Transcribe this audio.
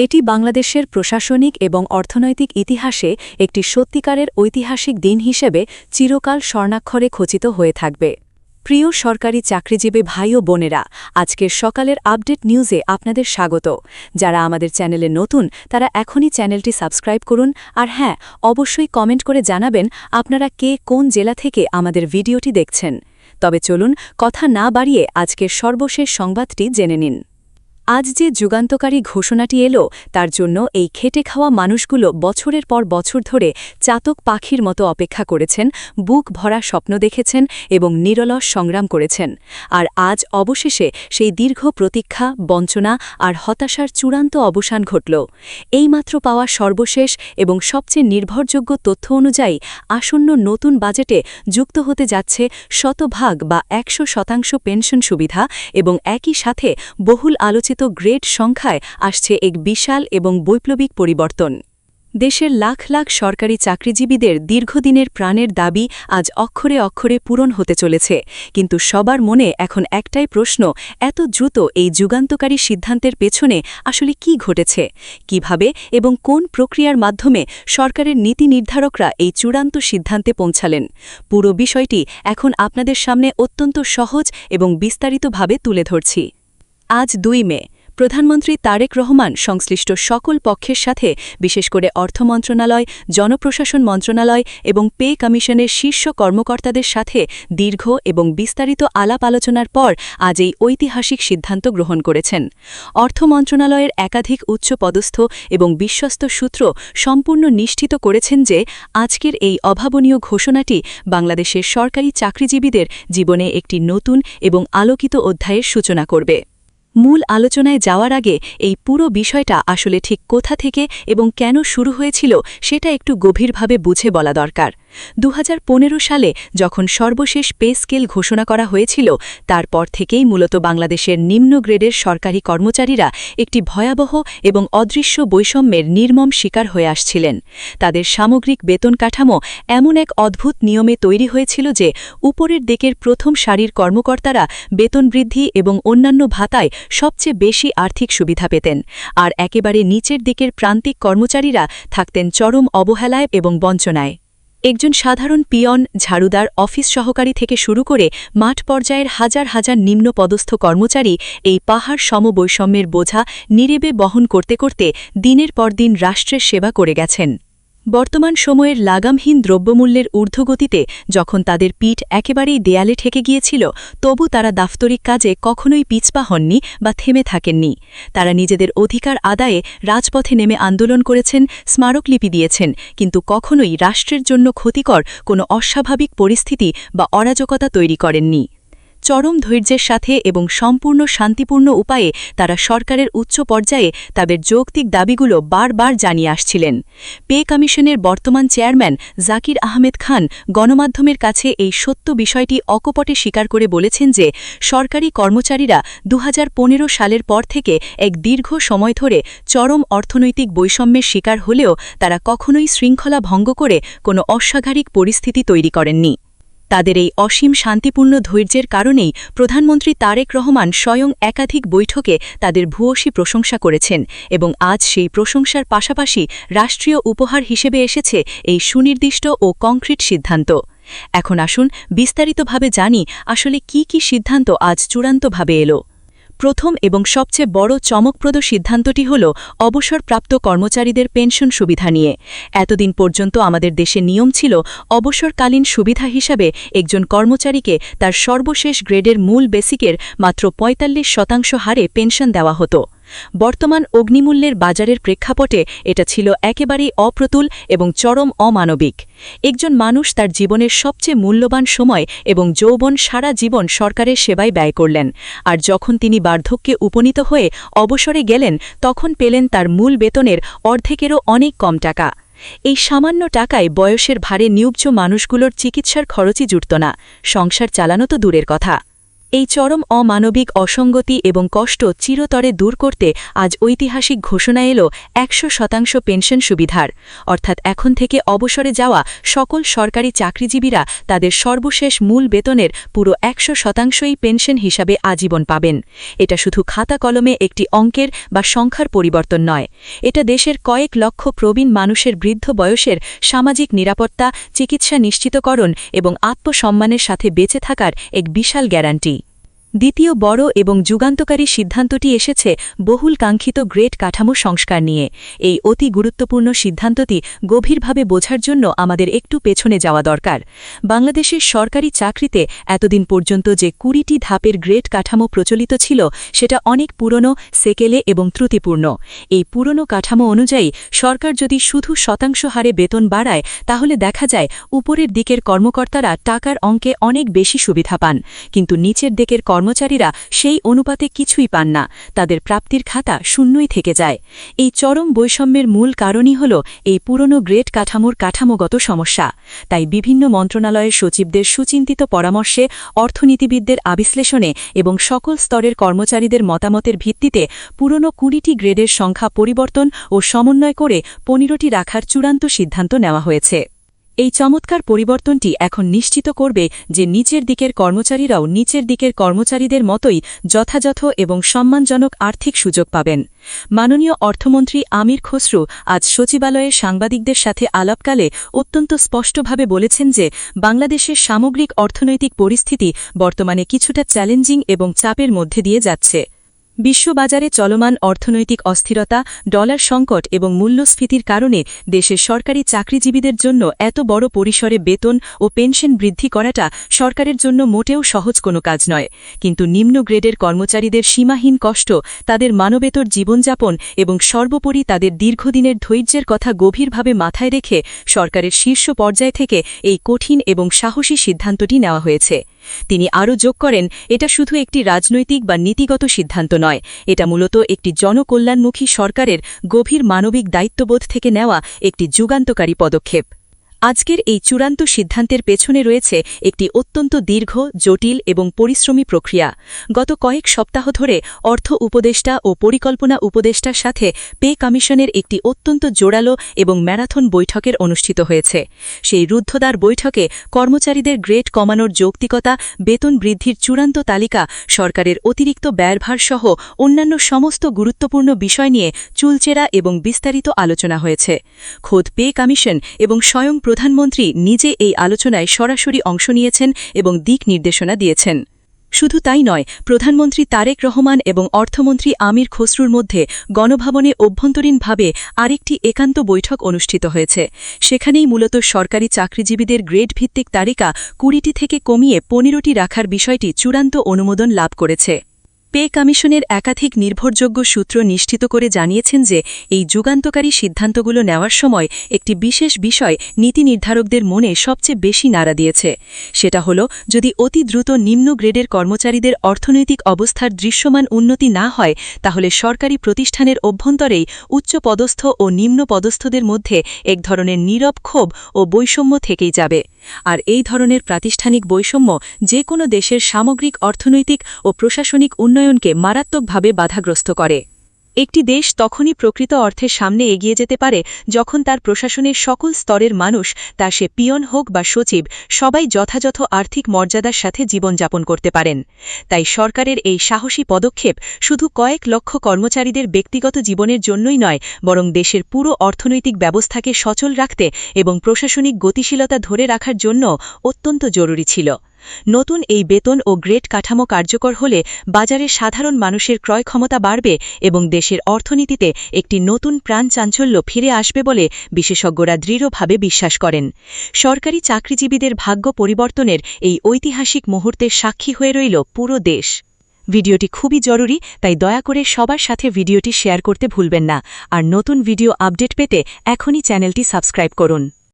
এটি বাংলাদেশের প্রশাসনিক এবং অর্থনৈতিক ইতিহাসে একটি সত্যিকারের ঐতিহাসিক দিন হিসেবে চিরকাল স্বর্ণাক্ষরে খচিত হয়ে থাকবে। প্রিয় সরকারি চাকরিজীবী ভাই ও বোনেরা, আজকের সকালের আপডেট নিউজে আপনাদের স্বাগত। যারা আমাদের চ্যানেলে নতুন তারা এখনই চ্যানেলটি সাবস্ক্রাইব করুন, আর হ্যাঁ, অবশ্যই কমেন্ট করে জানাবেন আপনারা কে কোন জেলা থেকে আমাদের ভিডিওটি দেখছেন। তবে চলুন কথা না বাড়িয়ে আজকের সর্বশেষ সংবাদটি জেনে নিন। আজ যে যুগান্তকারী ঘোষণাটি এলো, তার জন্য এই খেটে খাওয়া মানুষগুলো বছরের পর বছর ধরে চাতক পাখির মতো অপেক্ষা করেছেন, বুক ভরা স্বপ্ন দেখেছেন এবং নিরলস সংগ্রাম করেছেন। আর আজ অবশেষে সেই দীর্ঘ প্রতীক্ষা, বঞ্চনা আর হতাশার চূড়ান্ত অবসান ঘটল। এইমাত্র পাওয়া সর্বশেষ এবং সবচেয়ে নির্ভরযোগ্য তথ্য অনুযায়ী আসন্ন নতুন বাজেটে যুক্ত হতে যাচ্ছে শতভাগ বা 100% পেনশন সুবিধা এবং একই সাথে বহুল আলোচিত গ্রেড সংখ্যায় আসছে এক বিশাল এবং বৈপ্লবিক পরিবর্তন। দেশের লাখ লাখ সরকারি চাকরিজীবীদের দীর্ঘদিনের প্রাণের দাবি আজ অক্ষরে অক্ষরে পূরণ হতে চলেছে। কিন্তু সবার মনে এখন একটাই প্রশ্ন, এত দ্রুত এই যুগান্তকারী সিদ্ধান্তের পেছনে আসলে কি ঘটেছে? কিভাবে এবং কোন প্রক্রিয়ার মাধ্যমে সরকারের নীতি নির্ধারকরা এই চূড়ান্ত সিদ্ধান্তে পৌঁছালেন? পুরো বিষয়টি এখন আপনাদের সামনে অত্যন্ত সহজ এবং বিস্তারিতভাবে তুলে ধরছি। আজ 2 মে প্রধানমন্ত্রী তারেক রহমান সংশ্লিষ্ট সকল পক্ষের সাথে, বিশেষ করে অর্থ মন্ত্রণালয়, জনপ্রশাসন মন্ত্রণালয় এবং পে কমিশনের শীর্ষ কর্মকর্তাদের সাথে দীর্ঘ এবং বিস্তারিত আলাপ আলোচনার পর আজ এই ঐতিহাসিক সিদ্ধান্ত গ্রহণ করেছেন। অর্থ মন্ত্রণালয়ের একাধিক উচ্চপদস্থ এবং বিশ্বস্ত সূত্র সম্পূর্ণ নিশ্চিত করেছেন যে আজকের এই অভাবনীয় ঘোষণাটি বাংলাদেশের সরকারি চাকরিজীবীদের জীবনে একটি নতুন এবং আলোকিত অধ্যায়ের সূচনা করবে। মূল আলোচনায় যাওয়ার আগে এই পুরো বিষয়টা আসলে ঠিক কোথা থেকে এবং কেন শুরু হয়েছিল সেটা একটু গভীরভাবে বুঝে বলা দরকার। 2015 সালে যখন সর্বশেষ পে স্কেল ঘোষণা করা হয়েছিল, তারপর থেকেই মূলত বাংলাদেশের নিম্ন গ্রেডের সরকারি কর্মচারীরা একটি ভয়াবহ এবং অদৃশ্য বৈষম্যের নির্মম শিকার হয়ে আসছিলেন। তাদের সামগ্রিক বেতন কাঠামো এমন এক অদ্ভুত নিয়মে তৈরি হয়েছিল যে উপরের দিকের প্রথম সারির কর্মকর্তারা বেতন বৃদ্ধি এবং অন্যান্য ভাতায় সবচেয়ে বেশি আর্থিক সুবিধা পেতেন, আর একেবারে নিচের দিকের প্রান্তিক কর্মচারীরা থাকতেন চরম অবহেলায় এবং বঞ্চনায়। একজন সাধারণ পিয়ন, ঝাড়ুদার, অফিস সহকারী থেকে শুরু করে মাঠ পর্যায়ের হাজার হাজার নিম্ন পদস্থ কর্মচারী এই পাহাড় সম বৈষম্যের বোঝা নীরবে বহন করতে করতে দিনের পর দিন রাষ্ট্রের সেবা করে গেছেন। বর্তমান সময়ের লাগামহীন দ্রব্যমূল্যের ঊর্ধ্বগতিতে যখন তাদের পিঠ একেবারেই দেয়ালে ঠেকে গিয়েছিল, তবু তারা দাপ্তরিক কাজে কখনোই পিছপা হননি বা থেমে থাকেননি। তারা নিজেদের অধিকার আদায়ে রাজপথে নেমে আন্দোলন করেছেন, স্মারকলিপি দিয়েছেন, কিন্তু কখনোই রাষ্ট্রের জন্য ক্ষতিকর কোনো অস্বাভাবিক পরিস্থিতি বা অরাজকতা তৈরি করেননি। চরম ধৈর্যের সাথে এবং সম্পূর্ণ শান্তিপূর্ণ উপায়ে তারা সরকারের উচ্চ পর্যায়ে তাদের যৌক্তিক দাবিগুলো বারবার জানিয়ে আসছিলেন। পে কমিশনের বর্তমান চেয়ারম্যান জাকির আহমেদ খান গণমাধ্যমের কাছে এই সত্য বিষয়টি অকপটে স্বীকার করে বলেছেন যে সরকারি কর্মচারীরা 2015 সালের পর থেকে এক দীর্ঘ সময় ধরে চরম অর্থনৈতিক বৈষম্যের শিকার হলেও তারা কখনোই শৃঙ্খলা ভঙ্গ করে কোনো অস্বাভাবিক পরিস্থিতি তৈরি করেননি। তাদের এই অসীম শান্তিপূর্ণ ধৈর্যের কারণেই প্রধানমন্ত্রী তারেক রহমান স্বয়ং একাধিক বৈঠকে তাদের ভূয়সী প্রশংসা করেছেন, এবং আজ সেই প্রশংসার পাশাপাশি রাষ্ট্রীয় উপহার হিসেবে এসেছে এই সুনির্দিষ্ট ও কংক্রিট সিদ্ধান্ত। এখন আসুন বিস্তারিতভাবে জানি আসলে কি কি সিদ্ধান্ত আজ চূড়ান্তভাবে এলো। প্রথম এবং সবচেয়ে বড় চমকপ্রদ সিদ্ধান্তটি হল অবসরপ্রাপ্ত কর্মচারীদের পেনশন সুবিধা নিয়ে। এতদিন পর্যন্ত আমাদের দেশে নিয়ম ছিল অবসরকালীন সুবিধা হিসাবে একজন কর্মচারীকে তার সর্বশেষ গ্রেডের মূল বেসিকের মাত্র ৪৫% হারে পেনশন দেওয়া হতো। বর্তমান অগ্নিমূল্যের বাজারের প্রেক্ষাপটে এটা ছিল একেবারেই অপ্রতুল এবং চরম অমানবিক। একজন মানুষ তার জীবনের সবচেয়ে মূল্যবান সময় এবং যৌবন সারা জীবন সরকারের সেবায় ব্যয় করলেন, আর যখন তিনি বার্ধক্যে উপনীত হয়ে অবসরে গেলেন তখন পেলেন তার মূল বেতনের অর্ধেকেরও অনেক কম টাকা। এই সামান্য টাকায় বয়সের ভারে নিউব্জ মানুষগুলোর চিকিৎসার খরচই জুটত না, সংসার চালানো তো দূরের কথা। এই চরম অমানবিক অসঙ্গতি এবং কষ্ট চিরতরে দূর করতে আজ ঐতিহাসিক ঘোষণা এল ১০০% পেনশন সুবিধার, অর্থাৎ এখন থেকে অবসরে যাওয়া সকল সরকারি চাকরিজীবীরা তাদের সর্বশেষ মূল বেতনের পুরো ১০০%ই পেনশন হিসাবে আজীবন পাবেন। এটা শুধু খাতা কলমে একটি অঙ্কের বা সংখ্যার পরিবর্তন নয়, এটা দেশের কয়েক লক্ষ প্রবীণ মানুষের বৃদ্ধ বয়সের সামাজিক নিরাপত্তা, চিকিৎসা নিশ্চিতকরণ এবং আত্মসম্মানের সাথে বেঁচে থাকার এক বিশাল গ্যারান্টি। দ্বিতীয় বড় এবং যুগান্তকারী সিদ্ধান্তটি এসেছে বহুল কাঙ্ক্ষিত গ্রেড কাঠামো সংস্কার নিয়ে। এই অতি গুরুত্বপূর্ণ সিদ্ধান্তটি গভীরভাবে বোঝার জন্য আমাদের একটু পেছনে যাওয়া দরকার। বাংলাদেশের সরকারি চাকরিতে এতদিন পর্যন্ত যে ২০টি ধাপের গ্রেড কাঠামো প্রচলিত ছিল সেটা অনেক পুরনো, সেকেলে এবং ত্রুটিপূর্ণ। এই পুরনো কাঠামো অনুযায়ী সরকার যদি শুধু শতাংশ হারে বেতন বাড়ায় তাহলে দেখা যায় উপরের দিকের কর্মকর্তারা টাকার অঙ্কে অনেক বেশি সুবিধা পান, কিন্তু নিচের দিকের কর্মচারীরা সেই অনুপাতে কিছুই পান না, তাদের প্রাপ্তির খাতা শূন্যই থেকে যায়। এই চরম বৈষম্যের মূল কারণই হল এই পুরনো গ্রেড কাঠামোর কাঠামোগত সমস্যা। তাই বিভিন্ন মন্ত্রণালয়ের সচিবদের সুচিন্তিত পরামর্শে, অর্থনীতিবিদদের আবিশ্লেষণে এবং সকল স্তরের কর্মচারীদের মতামতের ভিত্তিতে পুরনো ২০টি গ্রেডের সংখ্যা পরিবর্তন ও সমন্বয় করে ১৫টি রাখার চূড়ান্ত সিদ্ধান্ত নেওয়া হয়েছে। এই চমৎকার পরিবর্তনটি এখন নিশ্চিত করবে যে নিচের দিকের কর্মচারীরাও নিচের দিকের কর্মচারীদের মতোই যথাযথ এবং সম্মানজনক আর্থিক সুযোগ পাবেন। মাননীয় অর্থমন্ত্রী আমির খসরু আজ সচিবালয়ে সাংবাদিকদের সাথে আলাপকালে অত্যন্ত স্পষ্টভাবে বলেছেন যে বাংলাদেশের সামগ্রিক অর্থনৈতিক পরিস্থিতি বর্তমানে কিছুটা চ্যালেঞ্জিং এবং চাপের মধ্যে দিয়ে যাচ্ছে। বিশ্ববাজারে চলমান অর্থনৈতিক অস্থিরতা, ডলার সংকট এবং মূল্যস্ফীতির কারণে দেশের সরকারি চাকরিজীবীদের জন্য এত বড় পরিসরে বেতন ও পেনশন বৃদ্ধি করাটা সরকারের জন্য মোটেও সহজ কোনো কাজ নয়। কিন্তু নিম্ন গ্রেডের কর্মচারীদের সীমাহীন কষ্ট, তাদের মানবেতর জীবনযাপন এবং সর্বোপরি তাদের দীর্ঘদিনের ধৈর্যের কথা গভীরভাবে মাথায় রেখে সরকারের শীর্ষ পর্যায় থেকে এই কঠিন এবং সাহসী সিদ্ধান্তটি নেওয়া হয়েছে। তিনি আরও যোগ করেন, এটা শুধু একটি রাজনৈতিক বা নীতিগত সিদ্ধান্ত নয়, এটা মূলত একটি জনকল্যাণমুখী সরকারের গভীর মানবিক দায়িত্ববোধ থেকে নেওয়া একটি যুগান্তকারী পদক্ষেপ। আজকের এই চূড়ান্ত সিদ্ধান্তের পেছনে রয়েছে একটি অত্যন্ত দীর্ঘ, জটিল এবং পরিশ্রমী প্রক্রিয়া। গত কয়েক সপ্তাহ ধরে অর্থ উপদেষ্টা ও পরিকল্পনা উপদেষ্টার সাথে পে কমিশনের একটি অত্যন্ত জোরালো এবং ম্যারাথন বৈঠকের অনুষ্ঠিত হয়েছে। সেই রুদ্ধদ্বার বৈঠকে কর্মচারীদের গ্রেড কমানোর যৌক্তিকতা, বেতন বৃদ্ধির চূড়ান্ত তালিকা, সরকারের অতিরিক্ত ব্যয়ভার সহ অন্যান্য সমস্ত গুরুত্বপূর্ণ বিষয় নিয়ে চুলচেরা এবং বিস্তারিত আলোচনা হয়েছে। খোদ পে কমিশন এবং স্বয়ং প্রধানমন্ত্রী নিজে এই আলোচনায় সরাসরি অংশ নিয়েছেন এবং দিক নির্দেশনা দিয়েছেন। শুধু তাই নয়, প্রধানমন্ত্রী তারেক রহমান এবং অর্থমন্ত্রী আমির খসরুর মধ্যে গণভবনে অভ্যন্তরীণভাবে আরেকটি একান্ত বৈঠক অনুষ্ঠিত হয়েছে। সেখানেই মূলত সরকারি চাকরিজীবীদের গ্রেড ভিত্তিক তালিকা ২০টি থেকে কমিয়ে ১৫টি রাখার বিষয়টি চূড়ান্ত অনুমোদন লাভ করেছে। পে কমিশনের একাধিক নির্ভরযোগ্য সূত্র নিশ্চিত করে জানিয়েছেন যে এই যুগান্তকারী সিদ্ধান্তগুলো নেওয়ার সময় একটি বিশেষ বিষয় নীতি নির্ধারকদের মনে সবচেয়ে বেশি নাড়া দিয়েছে। সেটা হল, যদি অতি দ্রুত নিম্ন গ্রেডের কর্মচারীদের অর্থনৈতিক অবস্থার দৃশ্যমান উন্নতি না হয় তাহলে সরকারি প্রতিষ্ঠানের অভ্যন্তরেই উচ্চপদস্থ ও নিম্ন পদস্থদের মধ্যে এক ধরনের নীরব ক্ষোভ ও বৈষম্য থেকেই যাবে। আর এই ধরনের প্রাতিষ্ঠানিক বৈষম্য যে কোনো দেশের সামগ্রিক অর্থনৈতিক ও প্রশাসনিক উন্নয়নকে মারাত্মকভাবে বাধাগ্রস্ত করে। একটি দেশ তখনই প্রকৃত অর্থের সামনে এগিয়ে যেতে পারে যখন তার প্রশাসনের সকল স্তরের মানুষ, তা সে পিয়ন হোক বা সচিব, সবাই যথাযথ আর্থিক মর্যাদার সাথে জীবনযাপন করতে পারেন। তাই সরকারের এই সাহসী পদক্ষেপ শুধু কয়েক লক্ষ কর্মচারীদের ব্যক্তিগত জীবনের জন্যই নয়, বরং দেশের পুরো অর্থনৈতিক ব্যবস্থাকে সচল রাখতে এবং প্রশাসনিক গতিশীলতা ধরে রাখার জন্য অত্যন্ত জরুরি ছিল। নতুন এই বেতন ও গ্রেড কাঠামো কার্যকর হলে বাজারে সাধারণ মানুষের ক্রয় ক্ষমতা বাড়বে এবং দেশের অর্থনীতিতে একটি নতুন প্রাণ চাঞ্চল্য ফিরে আসবে বলে বিশেষজ্ঞরা দৃঢ়ভাবে বিশ্বাস করেন। সরকারি চাকরিজীবীদের ভাগ্য পরিবর্তনের এই ঐতিহাসিক মুহূর্তের সাক্ষী হয়ে রইল পুরো দেশ। ভিডিওটি খুবই জরুরি, তাই দয়া করে সবার সাথে ভিডিওটি শেয়ার করতে ভুলবেন না। আর নতুন ভিডিও আপডেট পেতে এখনই চ্যানেলটি সাবস্ক্রাইব করুন।